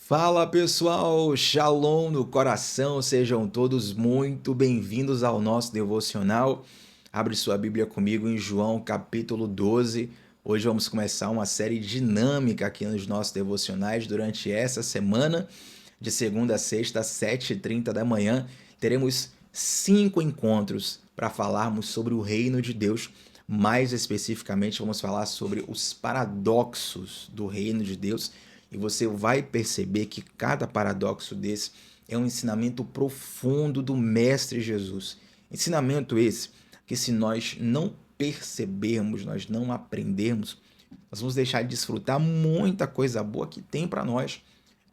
Fala pessoal, Shalom no coração, sejam todos muito bem-vindos ao nosso devocional. Abre sua Bíblia comigo em João capítulo 12. Hoje vamos começar uma série dinâmica aqui nos nossos devocionais durante essa semana, de segunda a sexta, às 7h30 da manhã. Teremos 5 encontros para falarmos sobre o reino de Deus. Mais especificamente, vamos falar sobre os paradoxos do reino de Deus. E você vai perceber que cada paradoxo desse é um ensinamento profundo do Mestre Jesus. Ensinamento esse que, se nós não percebermos, nós não aprendermos, nós vamos deixar de desfrutar muita coisa boa que tem para nós.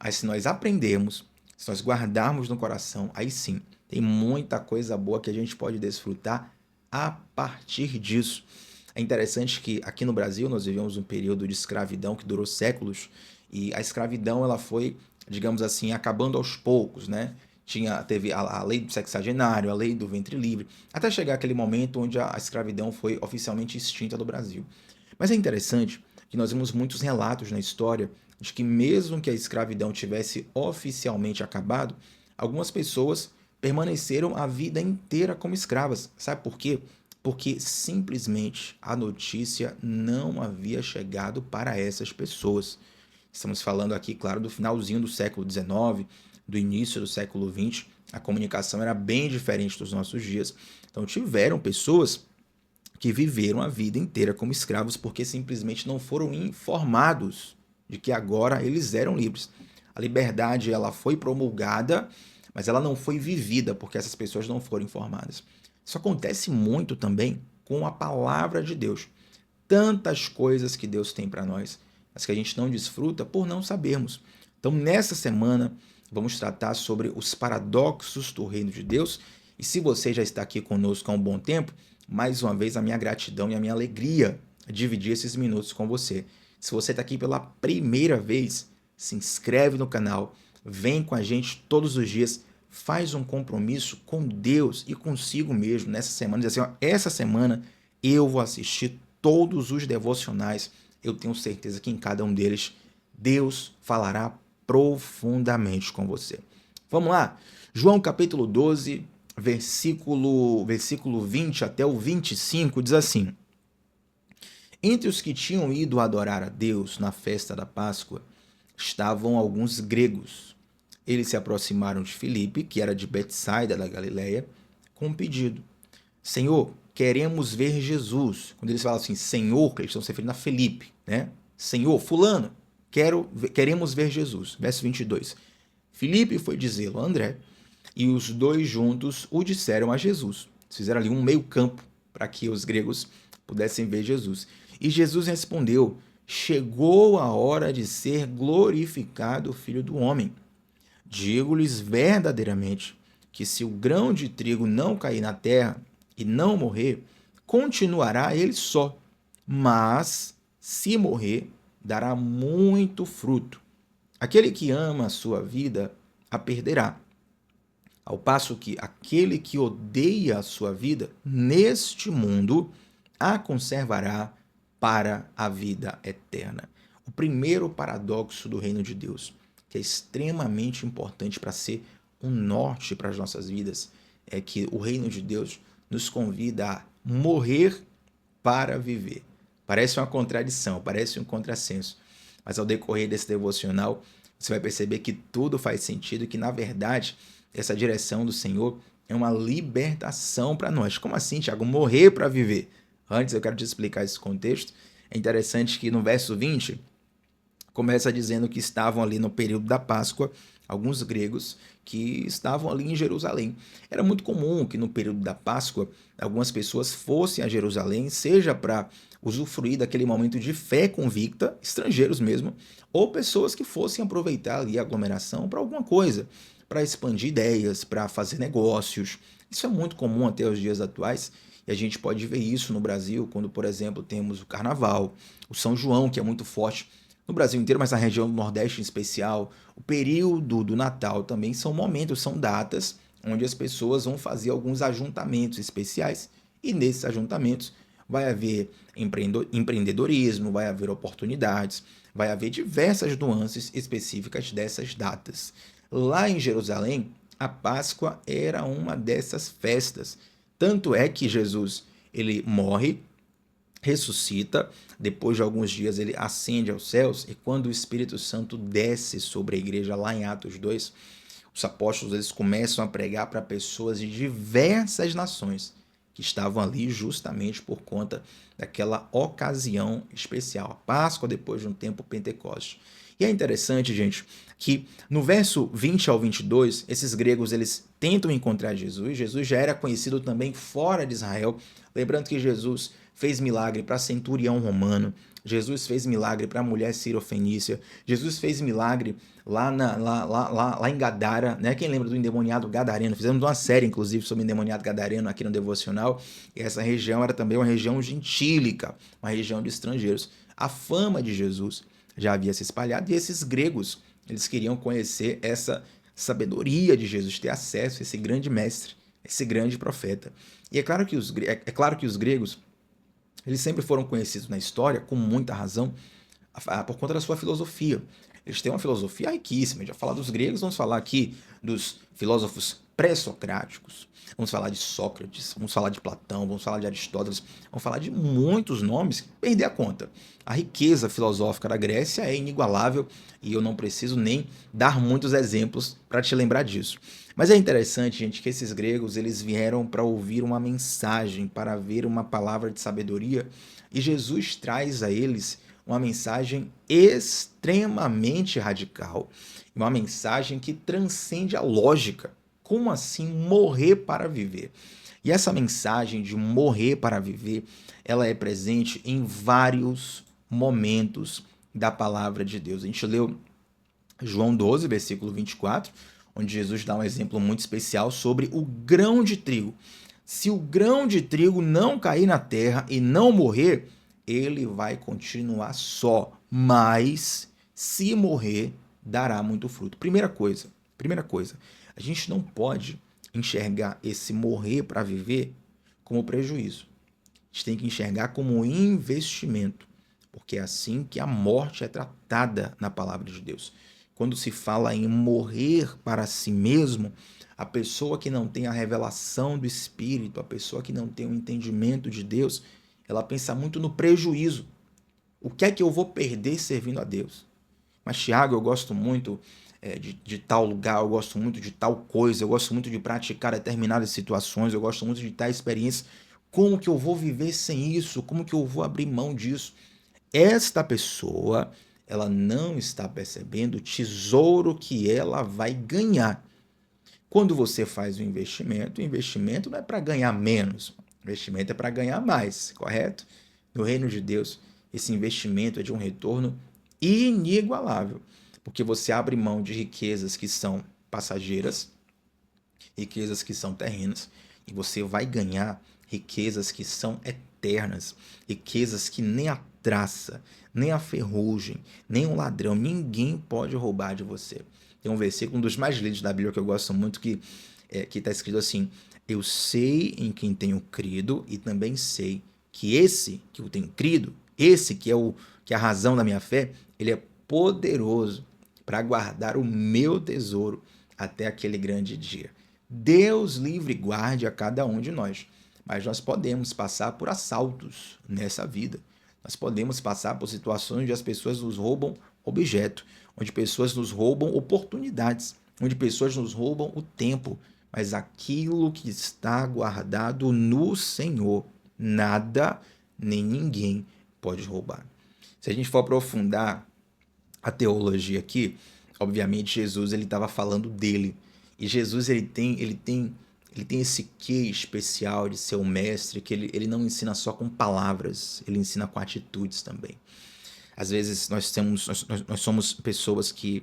Mas se nós aprendermos, se nós guardarmos no coração, aí sim, tem muita coisa boa que a gente pode desfrutar a partir disso. É interessante que aqui no Brasil nós vivemos um período de escravidão que durou séculos, e a escravidão ela foi, digamos assim, acabando aos poucos, né? Teve a lei do sexagenário, a lei do ventre livre, até chegar aquele momento onde a escravidão foi oficialmente extinta do Brasil. Mas é interessante que nós vemos muitos relatos na história de que mesmo que a escravidão tivesse oficialmente acabado, algumas pessoas permaneceram a vida inteira como escravas. Sabe por quê? Porque simplesmente a notícia não havia chegado para essas pessoas. Estamos falando aqui, claro, do finalzinho do século XIX, do início do século XX. A comunicação era bem diferente dos nossos dias. Então tiveram pessoas que viveram a vida inteira como escravos porque simplesmente não foram informados de que agora eles eram livres. A liberdade ela foi promulgada, mas ela não foi vivida porque essas pessoas não foram informadas. Isso acontece muito também com a palavra de Deus. Tantas coisas que Deus tem para nós, mas que a gente não desfruta por não sabermos. Então, nessa semana, vamos tratar sobre os paradoxos do reino de Deus. E se você já está aqui conosco há um bom tempo, mais uma vez a minha gratidão e a minha alegria dividir esses minutos com você. Se você está aqui pela primeira vez, se inscreve no canal, vem com a gente todos os dias, faz um compromisso com Deus e consigo mesmo nessa semana. Diz assim, ó, essa semana eu vou assistir todos os devocionais. Eu tenho certeza que em cada um deles Deus falará profundamente com você. Vamos lá? João capítulo 12, versículo 20 até o 25 diz assim: Entre os que tinham ido adorar a Deus na festa da Páscoa estavam alguns gregos. Eles se aproximaram de Filipe, que era de Betsaida da Galileia, com um pedido: Senhor, queremos ver Jesus. Quando eles falam assim, Senhor, eles estão se referindo a Filipe, né? Senhor, fulano, queremos ver Jesus. Verso 22. Filipe foi dizê-lo a André, e os dois juntos o disseram a Jesus. Fizeram ali um meio campo para que os gregos pudessem ver Jesus. E Jesus respondeu: Chegou a hora de ser glorificado o Filho do Homem. Digo-lhes verdadeiramente que se o grão de trigo não cair na terra e não morrer, continuará ele só, mas, se morrer, dará muito fruto. Aquele que ama a sua vida a perderá, ao passo que aquele que odeia a sua vida neste mundo a conservará para a vida eterna. O primeiro paradoxo do reino de Deus, que é extremamente importante para ser um norte para as nossas vidas, é que o reino de Deus nos convida a morrer para viver. Parece uma contradição, parece um contrassenso, mas ao decorrer desse devocional, você vai perceber que tudo faz sentido e que, na verdade, essa direção do Senhor é uma libertação para nós. Como assim, Tiago? Morrer para viver. Antes, eu quero te explicar esse contexto. É interessante que no verso 20, começa dizendo que estavam ali no período da Páscoa alguns gregos que estavam ali em Jerusalém. Era muito comum que no período da Páscoa algumas pessoas fossem a Jerusalém, seja para usufruir daquele momento de fé convicta, estrangeiros mesmo, ou pessoas que fossem aproveitar ali a aglomeração para alguma coisa, para expandir ideias, para fazer negócios. Isso é muito comum até os dias atuais. E a gente pode ver isso no Brasil, quando, por exemplo, temos o Carnaval, o São João, que é muito forte no Brasil inteiro, mas na região do Nordeste em especial, o período do Natal também são momentos, são datas onde as pessoas vão fazer alguns ajuntamentos especiais e nesses ajuntamentos vai haver empreendedorismo, vai haver oportunidades, vai haver diversas nuances específicas dessas datas. Lá em Jerusalém, a Páscoa era uma dessas festas. Tanto é que Jesus, ele morre, ressuscita, depois de alguns dias ele ascende aos céus, e quando o Espírito Santo desce sobre a igreja lá em Atos 2, os apóstolos eles começam a pregar para pessoas de diversas nações que estavam ali justamente por conta daquela ocasião especial, a Páscoa depois de um tempo Pentecoste. E é interessante, gente, que no verso 20 ao 22, esses gregos eles tentam encontrar Jesus. Jesus já era conhecido também fora de Israel. Lembrando que Jesus fez milagre para centurião romano, Jesus fez milagre para a mulher sirofenícia, Jesus fez milagre lá em Gadara, né? Quem lembra do endemoniado gadareno? Fizemos uma série, inclusive, sobre o endemoniado gadareno aqui no Devocional, e essa região era também uma região gentílica, uma região de estrangeiros. A fama de Jesus já havia se espalhado, e esses gregos, eles queriam conhecer essa sabedoria de Jesus, ter acesso a esse grande mestre, esse grande profeta. E é claro que os gregos, eles sempre foram conhecidos na história, com muita razão, por conta da sua filosofia. Eles têm uma filosofia riquíssima. A gente vai falar dos gregos, vamos falar aqui dos filósofos pré-socráticos, vamos falar de Sócrates, vamos falar de Platão, vamos falar de Aristóteles, vamos falar de muitos nomes que perder a conta. A riqueza filosófica da Grécia é inigualável e eu não preciso nem dar muitos exemplos para te lembrar disso. Mas é interessante, gente, que esses gregos eles vieram para ouvir uma mensagem, para ver uma palavra de sabedoria, e Jesus traz a eles uma mensagem extremamente radical, uma mensagem que transcende a lógica. Como assim morrer para viver? E essa mensagem de morrer para viver, ela é presente em vários momentos da palavra de Deus. A gente leu João 12, versículo 24, onde Jesus dá um exemplo muito especial sobre o grão de trigo. Se o grão de trigo não cair na terra e não morrer, ele vai continuar só, mas se morrer, dará muito fruto. Primeira coisa, a gente não pode enxergar esse morrer para viver como prejuízo. A gente tem que enxergar como um investimento, porque é assim que a morte é tratada na palavra de Deus. Quando se fala em morrer para si mesmo, a pessoa que não tem a revelação do Espírito, a pessoa que não tem o entendimento de Deus, ela pensa muito no prejuízo. O que é que eu vou perder servindo a Deus? Mas, Tiago, eu gosto muito de tal lugar, eu gosto muito de tal coisa, eu gosto muito de praticar determinadas situações, eu gosto muito de tal experiência. Como que eu vou viver sem isso? Como que eu vou abrir mão disso? Esta pessoa, ela não está percebendo o tesouro que ela vai ganhar. Quando você faz o investimento não é para ganhar menos, o investimento é para ganhar mais, correto? No reino de Deus, esse investimento é de um retorno inigualável, porque você abre mão de riquezas que são passageiras, riquezas que são terrenas, e você vai ganhar riquezas que são eternas, riquezas que nem a traça, nem a ferrugem, nem um ladrão, ninguém pode roubar de você. Tem um versículo, um dos mais lidos da Bíblia que eu gosto muito, que está escrito assim: eu sei em quem tenho crido e também sei que esse que eu tenho crido, esse que é a razão da minha fé, ele é poderoso para guardar o meu tesouro até aquele grande dia. Deus livre e guarde a cada um de nós, mas nós podemos passar por assaltos nessa vida. Nós podemos passar por situações onde as pessoas nos roubam objeto, onde pessoas nos roubam oportunidades, onde pessoas nos roubam o tempo, mas aquilo que está guardado no Senhor, nada nem ninguém pode roubar. Se a gente for aprofundar a teologia aqui, obviamente Jesus ele estava falando dele. E Jesus ele tem esse quê especial de ser um mestre, que ele não ensina só com palavras, ele ensina com atitudes também. Às vezes nós somos pessoas que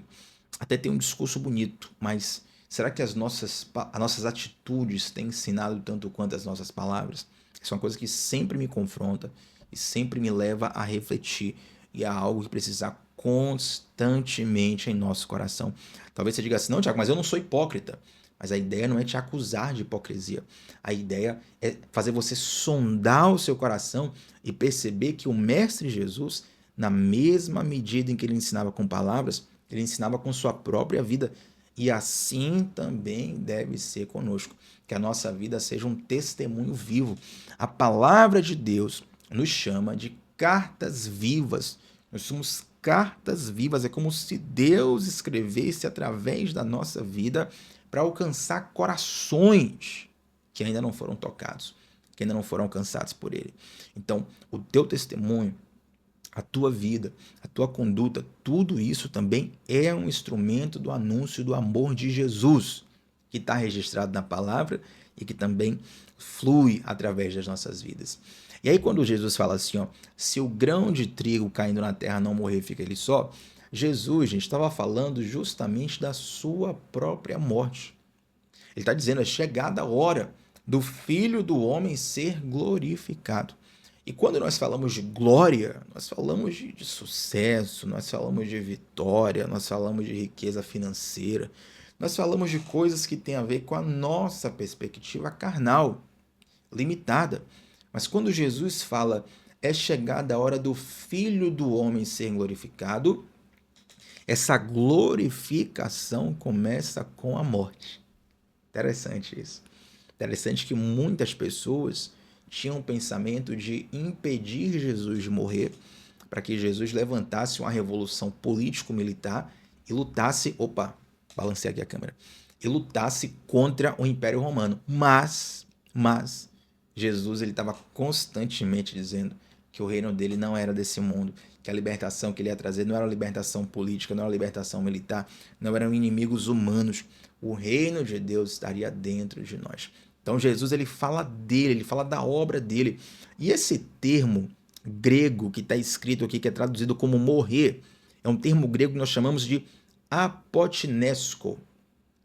até têm um discurso bonito, mas será que as nossas atitudes têm ensinado tanto quanto as nossas palavras? Isso é uma coisa que sempre me confronta e sempre me leva a refletir, e é algo que precisa constantemente em nosso coração. Talvez você diga assim: não, Tiago, mas eu não sou hipócrita. Mas a ideia não é te acusar de hipocrisia. A ideia é fazer você sondar o seu coração e perceber que o Mestre Jesus na mesma medida em que ele ensinava com palavras, ele ensinava com sua própria vida. E assim também deve ser conosco, que a nossa vida seja um testemunho vivo. A palavra de Deus nos chama de cartas vivas. Nós somos cartas vivas, é como se Deus escrevesse através da nossa vida para alcançar corações que ainda não foram tocados, que ainda não foram alcançados por Ele. Então, o teu testemunho, a tua vida, a tua conduta, tudo isso também é um instrumento do anúncio do amor de Jesus, que está registrado na palavra e que também flui através das nossas vidas. E aí quando Jesus fala assim, ó, se o grão de trigo caindo na terra não morrer, fica ele só, Jesus, gente, estava falando justamente da sua própria morte. Ele está dizendo, é chegada a hora do Filho do Homem ser glorificado. E quando nós falamos de glória, nós falamos de sucesso, nós falamos de vitória, nós falamos de riqueza financeira, nós falamos de coisas que têm a ver com a nossa perspectiva carnal, limitada. Mas quando Jesus fala, é chegada a hora do Filho do Homem ser glorificado, essa glorificação começa com a morte. Interessante isso. Interessante que muitas pessoas tinham o pensamento de impedir Jesus de morrer para que Jesus levantasse uma revolução político-militar e lutasse, balancei aqui a câmera, e lutasse contra o Império Romano. Mas Jesus ele estava constantemente dizendo que o reino dele não era desse mundo, que a libertação que ele ia trazer não era uma libertação política, não era uma libertação militar, não eram inimigos humanos. O reino de Deus estaria dentro de nós. Então Jesus ele fala dele, ele fala da obra dele. E esse termo grego que está escrito aqui, que é traduzido como morrer, é um termo grego que nós chamamos de apotinesko.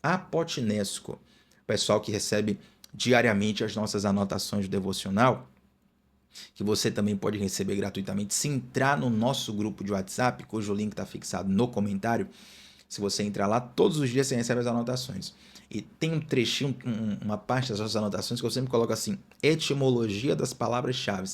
Apotinesko. O pessoal que recebe diariamente as nossas anotações do devocional, que você também pode receber gratuitamente, se entrar no nosso grupo de WhatsApp, cujo link está fixado no comentário. Se você entrar lá, todos os dias você recebe as anotações. E tem um trechinho, uma parte das nossas anotações que eu sempre coloco assim, etimologia das palavras-chave.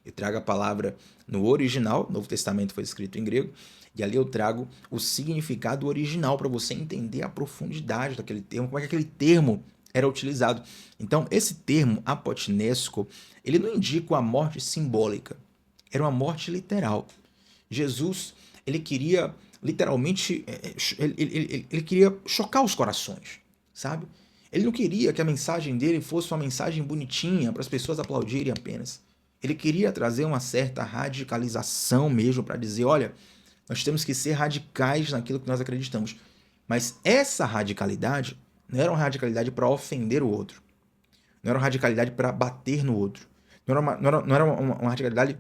Eu trago a palavra no original, o Novo Testamento foi escrito em grego, e ali eu trago o significado original para você entender a profundidade daquele termo, como é que aquele termo era utilizado. Então, esse termo, apotinesco, ele não indica uma morte simbólica, era uma morte literal. Jesus, ele queria literalmente, ele queria chocar os corações, sabe? Ele não queria que a mensagem dele fosse uma mensagem bonitinha para as pessoas aplaudirem apenas. Ele queria trazer uma certa radicalização mesmo para dizer, olha, nós temos que ser radicais naquilo que nós acreditamos. Mas essa radicalidade não era uma radicalidade para ofender o outro. Não era uma radicalidade para bater no outro. Não era uma radicalidade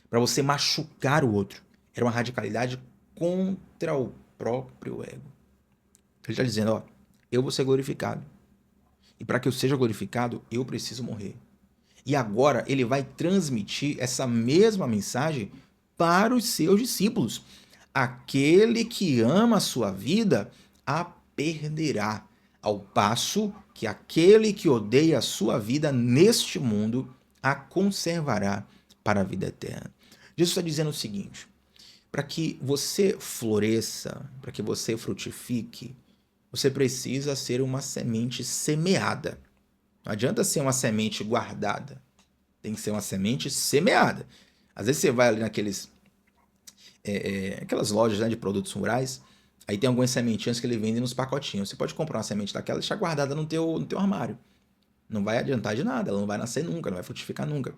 para você machucar o outro. Era uma radicalidade contra o próprio ego. Ele está dizendo, ó, eu vou ser glorificado. E para que eu seja glorificado, eu preciso morrer. E agora ele vai transmitir essa mesma mensagem para os seus discípulos. Aquele que ama a sua vida, a perderá, ao passo que aquele que odeia a sua vida neste mundo, a conservará para a vida eterna. Jesus está dizendo o seguinte, para que você floresça, para que você frutifique, você precisa ser uma semente semeada. Não adianta ser uma semente guardada. Tem que ser uma semente semeada. Às vezes você vai ali aquelas lojas, né, de produtos rurais, aí tem algumas sementinhas que ele vende nos pacotinhos. Você pode comprar uma semente daquela e deixar guardada no teu armário. Não vai adiantar de nada, ela não vai nascer nunca, não vai frutificar nunca.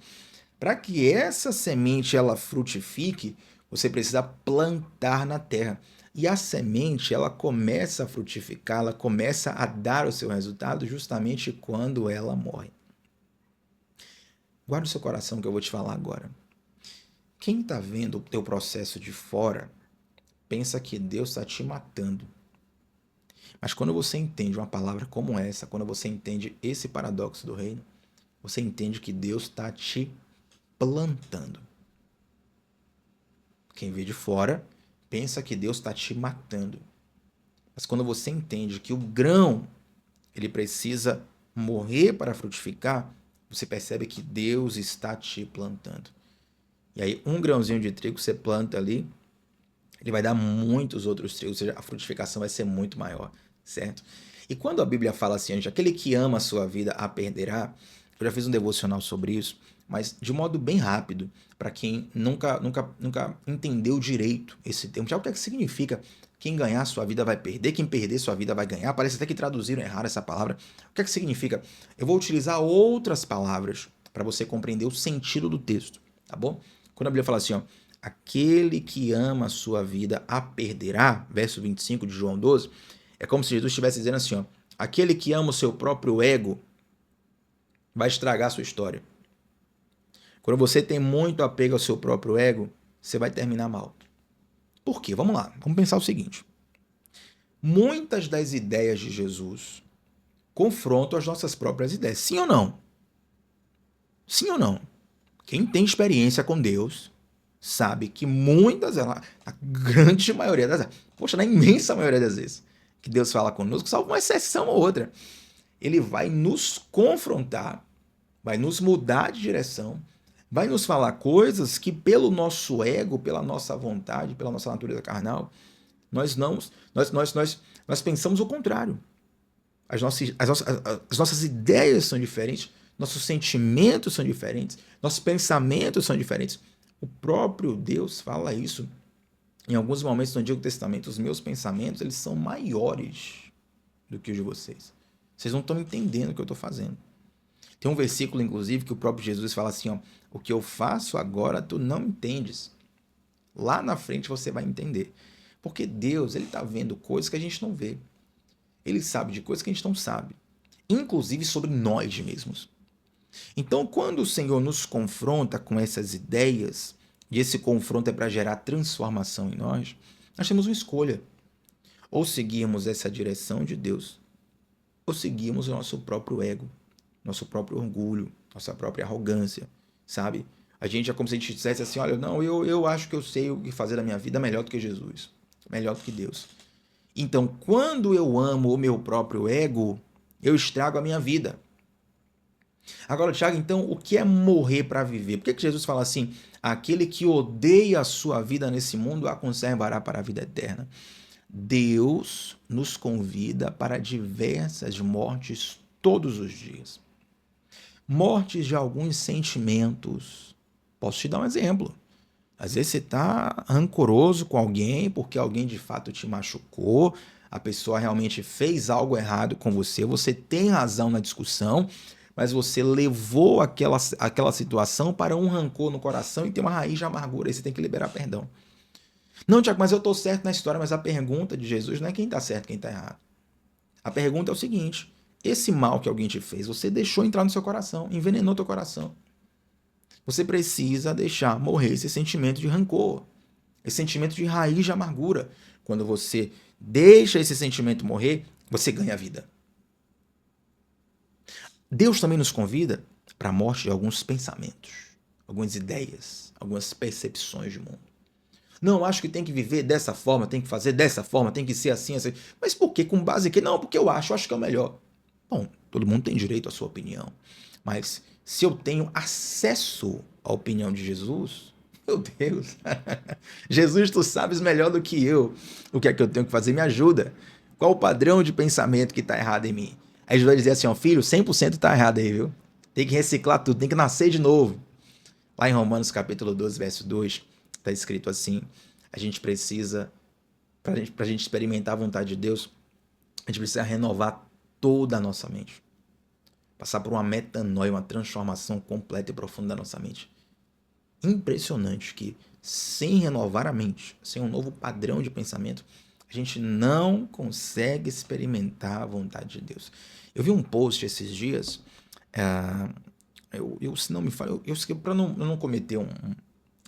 Para que essa semente ela frutifique, você precisa plantar na terra. E a semente, ela começa a frutificar, ela começa a dar o seu resultado justamente quando ela morre. Guarda o seu coração que eu vou te falar agora. Quem está vendo o teu processo de fora, pensa que Deus está te matando. Mas quando você entende uma palavra como essa, quando você entende esse paradoxo do reino, você entende que Deus está te plantando. Quem vê de fora pensa que Deus está te matando. Mas quando você entende que o grão ele precisa morrer para frutificar, você percebe que Deus está te plantando. E aí um grãozinho de trigo você planta ali, ele vai dar muitos outros trigos, ou seja, a frutificação vai ser muito maior, certo? E quando a Bíblia fala assim, gente, aquele que ama a sua vida a perderá, eu já fiz um devocional sobre isso, mas de modo bem rápido, para quem nunca entendeu direito esse termo. Já o que é que significa quem ganhar sua vida vai perder, quem perder sua vida vai ganhar? Parece até que traduziram errado essa palavra. O que é que significa? Eu vou utilizar outras palavras para você compreender o sentido do texto, tá bom? Quando a Bíblia fala assim, ó, aquele que ama a sua vida a perderá, verso 25 de João 12, é como se Jesus estivesse dizendo assim, ó, aquele que ama o seu próprio ego vai estragar a sua história. Quando você tem muito apego ao seu próprio ego, você vai terminar mal. Por quê? Vamos lá, vamos pensar o seguinte. Muitas das ideias de Jesus confrontam as nossas próprias ideias. Sim ou não? Sim ou não? Quem tem experiência com Deus sabe que muitas, a grande maioria das vezes, poxa, na imensa maioria das vezes, que Deus fala conosco, salvo uma exceção ou outra, ele vai nos confrontar, vai nos mudar de direção, vai nos falar coisas que pelo nosso ego, pela nossa vontade, pela nossa natureza carnal, nós não, nós pensamos o contrário. As nossas ideias são diferentes, nossos sentimentos são diferentes, nossos pensamentos são diferentes. O próprio Deus fala isso em alguns momentos no Antigo Testamento. Os meus pensamentos, eles são maiores do que os de vocês. Vocês não estão entendendo o que eu estou fazendo. Tem um versículo, inclusive, que o próprio Jesus fala assim, ó, o que eu faço agora tu não entendes. Lá na frente você vai entender. Porque Deus, ele está vendo coisas que a gente não vê. Ele sabe de coisas que a gente não sabe. Inclusive sobre nós mesmos. Então, quando o Senhor nos confronta com essas ideias, e esse confronto é para gerar transformação em nós temos uma escolha. Ou seguimos essa direção de Deus, ou seguimos o nosso próprio ego, nosso próprio orgulho, nossa própria arrogância, sabe? A gente é como se a gente dissesse assim, olha, não, eu acho que eu sei o que fazer da minha vida melhor do que Jesus, melhor do que Deus. Então, quando eu amo o meu próprio ego, eu estrago a minha vida. Agora, Tiago, então, o que é morrer para viver? Por que Jesus fala assim, aquele que odeia a sua vida nesse mundo a conservará para a vida eterna? Deus nos convida para diversas mortes todos os dias. Mortes de alguns sentimentos. Posso te dar um exemplo. Às vezes você está rancoroso com alguém porque alguém de fato te machucou, a pessoa realmente fez algo errado com você, você tem razão na discussão, mas você levou aquela situação para um rancor no coração e tem uma raiz de amargura, aí você tem que liberar perdão. Não, Tiago, mas eu estou certo na história, mas a pergunta de Jesus não é quem está certo e quem está errado. A pergunta é o seguinte, esse mal que alguém te fez, você deixou entrar no seu coração, envenenou teu coração. Você precisa deixar morrer esse sentimento de rancor, esse sentimento de raiz de amargura. Quando você deixa esse sentimento morrer, você ganha vida. Deus também nos convida para a morte de alguns pensamentos, algumas ideias, algumas percepções de mundo. Não, acho que tem que viver dessa forma, tem que fazer dessa forma, tem que ser assim, assim. Mas por quê? Com base em quê? Não, porque eu acho que é o melhor. Bom, todo mundo tem direito à sua opinião. Mas se eu tenho acesso à opinião de Jesus, meu Deus, Jesus, tu sabes melhor do que eu o que é que eu tenho que fazer, me ajuda. Qual o padrão de pensamento que está errado em mim? Aí Jesus vai dizer assim, ó, filho, 100% está errado aí, viu? Tem que reciclar tudo, tem que nascer de novo. Lá em Romanos capítulo 12, verso 2, está escrito assim, a gente precisa, para a gente experimentar a vontade de Deus, a gente precisa renovar toda a nossa mente. Passar por uma metanoia, uma transformação completa e profunda da nossa mente. Impressionante que, sem renovar a mente, sem um novo padrão de pensamento, a gente não consegue experimentar a vontade de Deus. Eu vi um post esses dias, se não me falo, para não cometer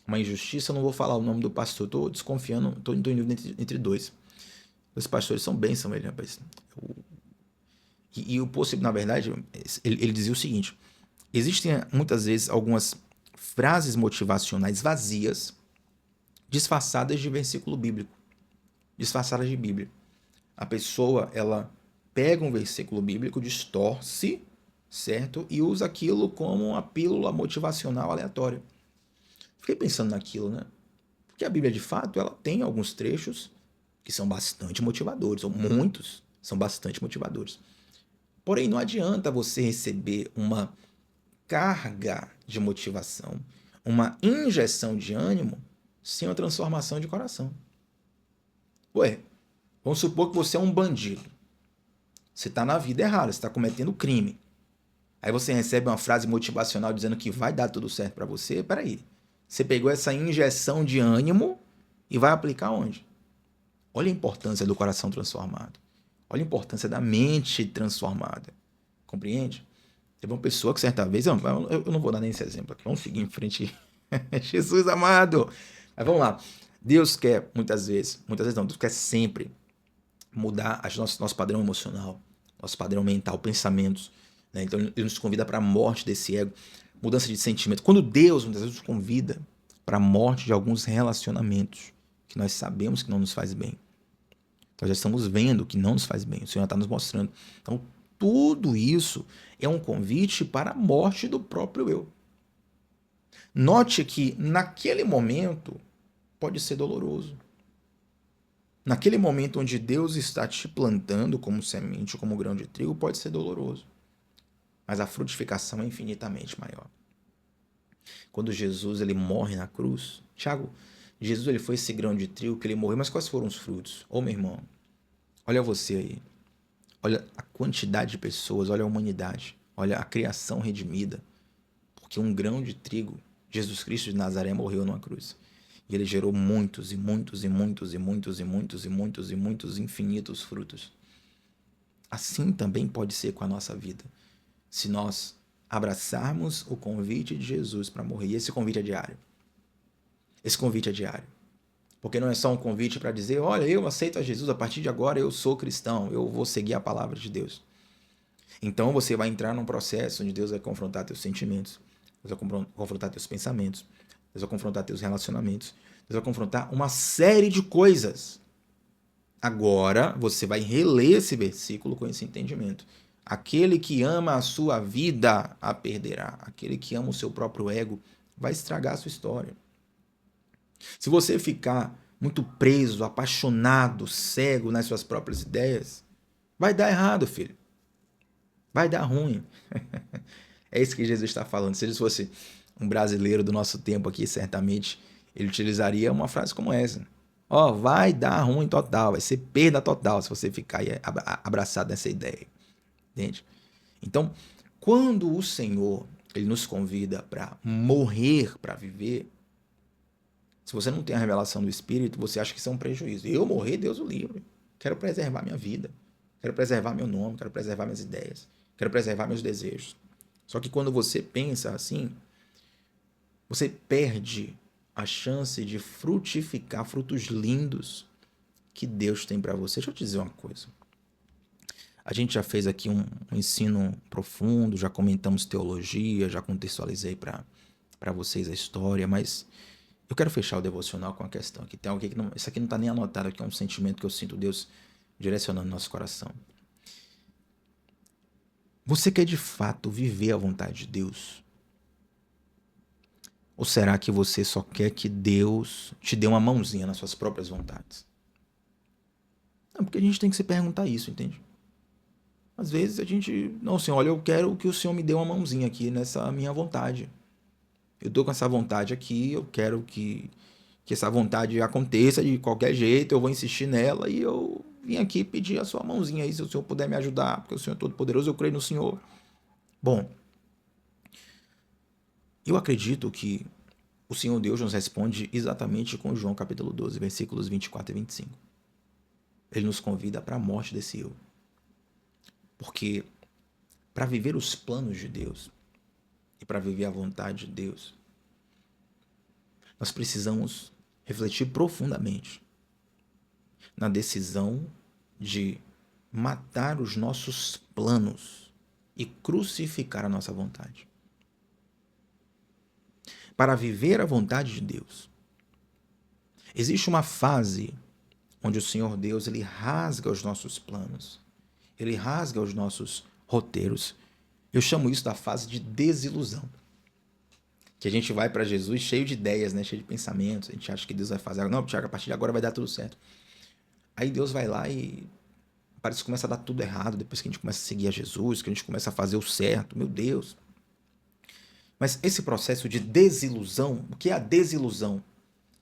uma injustiça, eu não vou falar o nome do pastor, estou desconfiando, estou em dúvida entre dois. Os pastores são bênção, ele, rapaz. E o post, na verdade, ele dizia o seguinte, existem muitas vezes algumas frases motivacionais vazias, disfarçadas de versículo bíblico, disfarçadas de Bíblia. A pessoa, ela pega um versículo bíblico, distorce, certo? E usa aquilo como uma pílula motivacional aleatória. Fiquei pensando naquilo, né? Porque a Bíblia, de fato, ela tem alguns trechos que são bastante motivadores, ou muitos são bastante motivadores. Porém, não adianta você receber uma carga de motivação, uma injeção de ânimo, sem uma transformação de coração. Ué, vamos supor que você é um bandido. Você está na vida errada, você está cometendo crime. Aí você recebe uma frase motivacional dizendo que vai dar tudo certo para você. Peraí, você pegou essa injeção de ânimo e vai aplicar onde? Olha a importância do coração transformado. Olha a importância da mente transformada. Compreende? Teve uma pessoa que certa vez, eu não vou dar nem esse exemplo aqui, vamos seguir em frente. Jesus amado. Mas vamos lá. Deus quer muitas vezes não, Deus quer sempre mudar nosso padrão emocional, nosso padrão mental, pensamentos. Né? Então ele nos convida para a morte desse ego, mudança de sentimento. Quando Deus muitas vezes nos convida para a morte de alguns relacionamentos que nós sabemos que não nos faz bem. Nós já estamos vendo que não nos faz bem. O Senhor está nos mostrando. Então, tudo isso é um convite para a morte do próprio eu. Note que naquele momento pode ser doloroso. Naquele momento onde Deus está te plantando como semente, como grão de trigo, pode ser doloroso. Mas a frutificação é infinitamente maior. Quando Jesus ele morre na cruz, Tiago, Jesus ele foi esse grão de trigo que ele morreu, mas quais foram os frutos? Ô meu irmão, olha você aí. Olha a quantidade de pessoas, olha a humanidade, olha a criação redimida. Porque um grão de trigo, Jesus Cristo de Nazaré morreu numa cruz. E ele gerou muitos e muitos e muitos e muitos e muitos e muitos e muitos infinitos frutos. Assim também pode ser com a nossa vida. Se nós abraçarmos o convite de Jesus para morrer, e esse convite é diário. Esse convite é diário. Porque não é só um convite para dizer, olha, eu aceito a Jesus, a partir de agora eu sou cristão, eu vou seguir a palavra de Deus. Então você vai entrar num processo onde Deus vai confrontar teus sentimentos, Deus vai confrontar teus pensamentos, Deus vai confrontar teus relacionamentos, Deus vai confrontar uma série de coisas. Agora você vai reler esse versículo com esse entendimento. Aquele que ama a sua vida a perderá. Aquele que ama o seu próprio ego vai estragar a sua história. Se você ficar muito preso, apaixonado, cego nas suas próprias ideias, vai dar errado, filho. Vai dar ruim. É isso que Jesus está falando. Se ele fosse um brasileiro do nosso tempo aqui, certamente ele utilizaria uma frase como essa. Ó, vai dar ruim total, vai ser perda total se você ficar aí abraçado nessa ideia. Entende? Então, quando o Senhor ele nos convida para morrer para viver, se você não tem a revelação do Espírito, você acha que isso é um prejuízo. Eu morrer, Deus o livre. Quero preservar minha vida. Quero preservar meu nome, quero preservar minhas ideias. Quero preservar meus desejos. Só que quando você pensa assim, você perde a chance de frutificar frutos lindos que Deus tem para você. Deixa eu te dizer uma coisa. A gente já fez aqui um ensino profundo, já comentamos teologia, já contextualizei para vocês a história, mas eu quero fechar o devocional com uma questão aqui. Tem algo que não, isso aqui não está nem anotado, aqui é um sentimento que eu sinto Deus direcionando no nosso coração. Você quer de fato viver a vontade de Deus? Ou será que você só quer que Deus te dê uma mãozinha nas suas próprias vontades? Não, porque a gente tem que se perguntar isso, entende? Às vezes a gente, não, Senhor, olha, eu quero que o Senhor me dê uma mãozinha aqui nessa minha vontade. Eu tô com essa vontade aqui, eu quero que essa vontade aconteça de qualquer jeito, eu vou insistir nela e eu vim aqui pedir a sua mãozinha aí, se o Senhor puder me ajudar, porque o Senhor é todo poderoso, eu creio no Senhor. Bom, eu acredito que o Senhor Deus nos responde exatamente com João capítulo 12, versículos 24 e 25. Ele nos convida para a morte desse eu. Porque para viver os planos de Deus e para viver a vontade de Deus, nós precisamos refletir profundamente na decisão de matar os nossos planos e crucificar a nossa vontade. Para viver a vontade de Deus, existe uma fase onde o Senhor Deus ele rasga os nossos planos, ele rasga os nossos roteiros. Eu chamo isso da fase de desilusão. Que a gente vai para Jesus cheio de ideias, né? Cheio de pensamentos. A gente acha que Deus vai fazer. Não, Tiago, a partir de agora vai dar tudo certo. Aí Deus vai lá e parece que começa a dar tudo errado depois que a gente começa a seguir a Jesus, que a gente começa a fazer o certo. Meu Deus. Mas esse processo de desilusão, o que é a desilusão?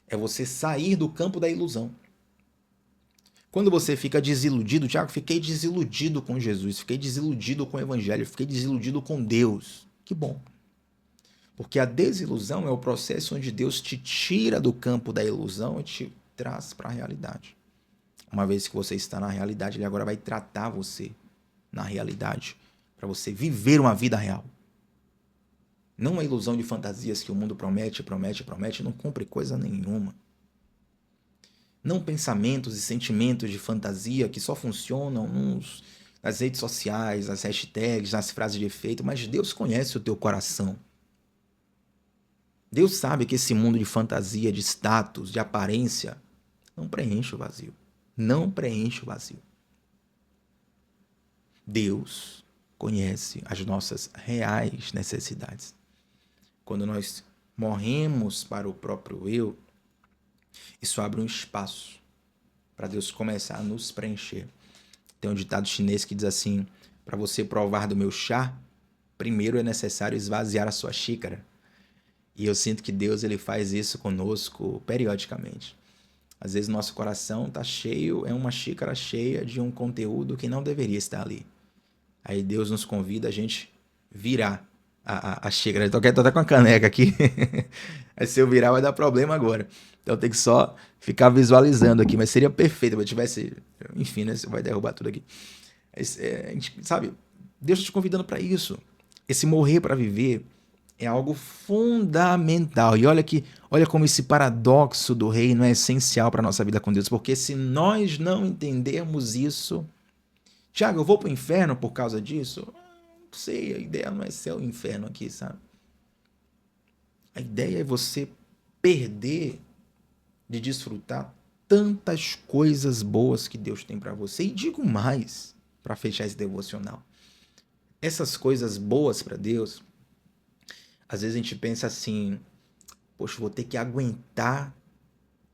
É você sair do campo da ilusão. Quando você fica desiludido, Tiago, fiquei desiludido com Jesus, fiquei desiludido com o Evangelho, fiquei desiludido com Deus. Que bom. Porque a desilusão é o processo onde Deus te tira do campo da ilusão e te traz para a realidade. Uma vez que você está na realidade, Ele agora vai tratar você na realidade, para você viver uma vida real. Não a ilusão de fantasias que o mundo promete, promete, promete, não cumpre coisa nenhuma. Não pensamentos e sentimentos de fantasia que só funcionam nas redes sociais, nas hashtags, nas frases de efeito, mas Deus conhece o teu coração. Deus sabe que esse mundo de fantasia, de status, de aparência, não preenche o vazio. Não preenche o vazio. Deus conhece as nossas reais necessidades. Quando nós morremos para o próprio eu, isso abre um espaço para Deus começar a nos preencher. Tem um ditado chinês que diz assim: para você provar do meu chá, primeiro é necessário esvaziar a sua xícara. E eu sinto que Deus ele faz isso conosco periodicamente. Às vezes nosso coração está cheio, é uma xícara cheia de um conteúdo que não deveria estar ali. Aí Deus nos convida a gente virar a xícara. Tô até com a caneca aqui. Aí se eu virar vai dar problema agora. Então tem que só ficar visualizando aqui. Mas seria perfeito se eu tivesse... Enfim, né? Você vai derrubar tudo aqui. A gente, sabe? Deus está te convidando para isso. Esse morrer para viver é algo fundamental. E olha como esse paradoxo do reino é essencial para a nossa vida com Deus. Porque se nós não entendermos isso... Tiago, eu vou para o inferno por causa disso? Não sei, a ideia não é céu e inferno aqui, sabe? A ideia é você perder de desfrutar tantas coisas boas que Deus tem para você. E digo mais, para fechar esse devocional. Essas coisas boas para Deus, às vezes a gente pensa assim, poxa, vou ter que aguentar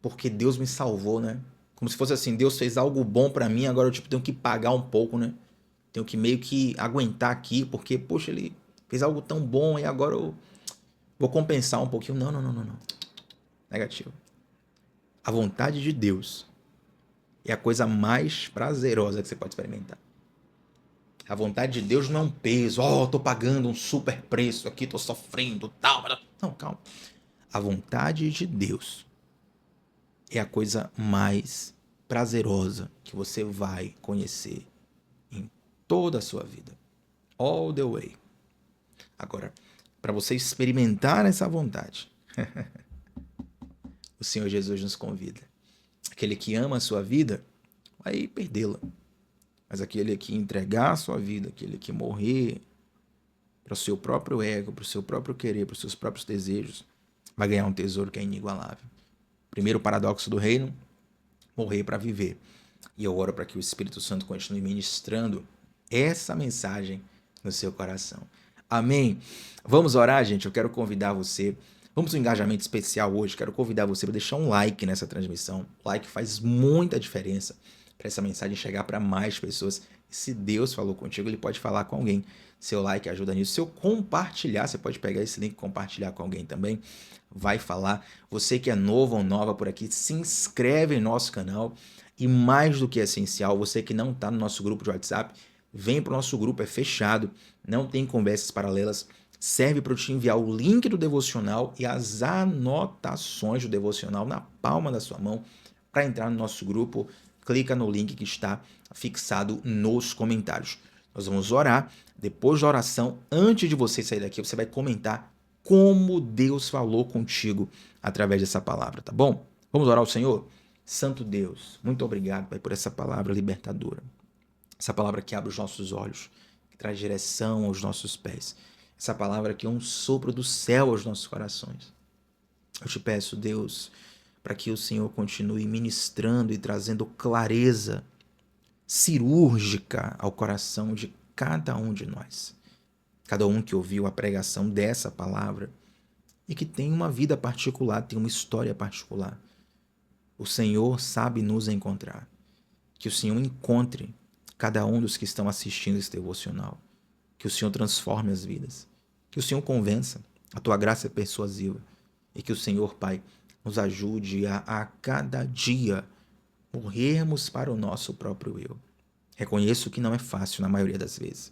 porque Deus me salvou, né? Como se fosse assim, Deus fez algo bom para mim, agora eu tenho que pagar um pouco, né? Tenho que meio que aguentar aqui, porque, poxa, ele fez algo tão bom e agora eu vou compensar um pouquinho. Não. Negativo. A vontade de Deus é a coisa mais prazerosa que você pode experimentar. A vontade de Deus não é um peso. Tô pagando um super preço aqui, tô sofrendo, tal. Não, calma. A vontade de Deus é a coisa mais prazerosa que você vai conhecer em toda a sua vida. All the way. Agora, para você experimentar essa vontade, o Senhor Jesus nos convida. Aquele que ama a sua vida, vai perdê-la. Mas aquele que entregar a sua vida, aquele que morrer para o seu próprio ego, para o seu próprio querer, para os seus próprios desejos, vai ganhar um tesouro que é inigualável. Primeiro paradoxo do reino, morrer para viver. E eu oro para que o Espírito Santo continue ministrando essa mensagem no seu coração. Amém? Vamos orar, gente? Eu quero convidar você. Vamos um engajamento especial hoje. Quero convidar você para deixar um like nessa transmissão. O like faz muita diferença para essa mensagem chegar para mais pessoas. E se Deus falou contigo, Ele pode falar com alguém. Seu like ajuda nisso. Se eu compartilhar, você pode pegar esse link e compartilhar com alguém também. Vai falar. Você que é novo ou nova por aqui, se inscreve em nosso canal. E mais do que essencial, você que não está no nosso grupo de WhatsApp, vem para o nosso grupo, é fechado, não tem conversas paralelas, serve para eu te enviar o link do devocional e as anotações do devocional na palma da sua mão. Para entrar no nosso grupo, clica no link que está fixado nos comentários. Nós vamos orar, depois da oração, antes de você sair daqui, você vai comentar como Deus falou contigo através dessa palavra, tá bom? Vamos orar ao Senhor? Santo Deus, muito obrigado, Pai, por essa palavra libertadora. Essa palavra que abre os nossos olhos, que traz direção aos nossos pés. Essa palavra que é um sopro do céu aos nossos corações. Eu te peço, Deus, para que o Senhor continue ministrando e trazendo clareza cirúrgica ao coração de cada um de nós. Cada um que ouviu a pregação dessa palavra, e que tem uma vida particular, tem uma história particular. O Senhor sabe nos encontrar. Que o Senhor encontre cada um dos que estão assistindo esse devocional. Que o Senhor transforme as vidas. Que o Senhor convença. A tua graça é persuasiva. E que o Senhor, Pai, nos ajude a cada dia morrermos para o nosso próprio eu. Reconheço que não é fácil na maioria das vezes.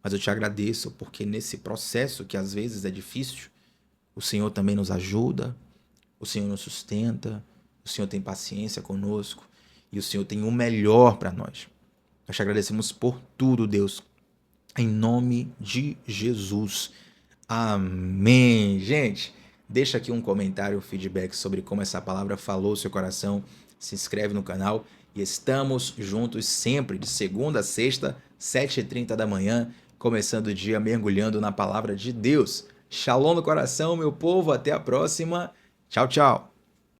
Mas eu te agradeço porque nesse processo, que às vezes é difícil, o Senhor também nos ajuda, o Senhor nos sustenta, o Senhor tem paciência conosco e o Senhor tem o melhor para nós. Nós te agradecemos por tudo, Deus. Em nome de Jesus. Amém. Gente, deixa aqui um comentário, um feedback sobre como essa palavra falou o seu coração. Se inscreve no canal e estamos juntos sempre, de segunda a sexta, 7h30 da manhã, começando o dia mergulhando na palavra de Deus. Shalom no coração, meu povo. Até a próxima. Tchau, tchau.